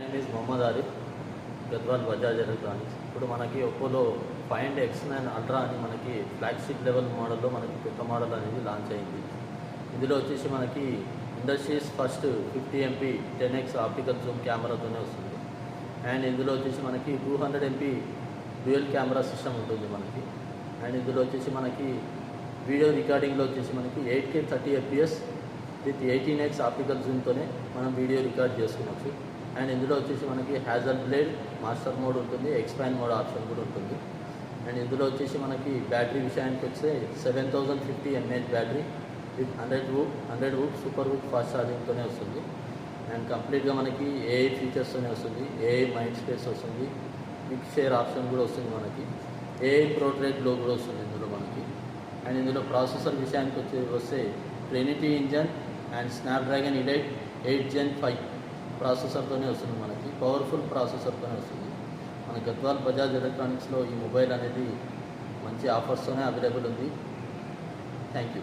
Name is Mohammed Arif, Gadwal Bajaj electronics. ఇప్పుడు మనకి ఒప్పోలో find X9 ultra అని మనకి ఫ్లాగ్షిప్ లెవెల్ మోడల్లో మనకి కొత్త మోడల్ అనేది లాంచ్ అయింది. ఇందులో వచ్చేసి మనకి industries first 50 MP 10x optical zoom కెమెరాతోనే వస్తుంది. అండ్ ఇందులో వచ్చేసి మనకి 200 MP డ్యూయల్ కెమెరా సిస్టమ్ ఉంటుంది మనకి. అండ్ ఇందులో వచ్చేసి మనకి వీడియో రికార్డింగ్లో వచ్చేసి మనకి 8K 30 FPS with 18x optical జూమ్తోనే మనం వీడియో రికార్డ్ చేసుకోవచ్చు. అండ్ ఇందులో వచ్చేసి మనకి హ్యాజల్ బ్లేడ్ మాస్టర్ మోడ్ ఉంటుంది, ఎక్స్పాండ్ మోడ్ ఆప్షన్ కూడా ఉంటుంది. అండ్ ఇందులో వచ్చేసి మనకి బ్యాటరీ విషయానికి వస్తే 7050 mAh battery with 100 watt super watt fast ఛార్జింగ్తోనే వస్తుంది. అండ్ కంప్లీట్గా మనకి AI ఫీచర్స్తోనే వస్తుంది. AI మైండ్ స్పేస్ వస్తుంది, క్విక్ షేర్ ఆప్షన్ కూడా వస్తుంది మనకి. AI పోర్ట్రేట్ లో కూడా వస్తుంది ఇందులో మనకి. అండ్ ఇందులో ప్రాసెసర్ విషయానికి వస్తే Trinity engine and Snapdragon elite 8 Gen 5 ప్రాసెసర్తోనే వస్తుంది మనకి. పవర్ఫుల్ ప్రాసెసర్తోనే వస్తుంది. మన గద్వాల్ బజాజ్ ఎలక్ట్రానిక్స్లో ఈ మొబైల్ అనేది మంచి ఆఫర్స్తోనే అవైలబుల్ ఉంది. Thank you.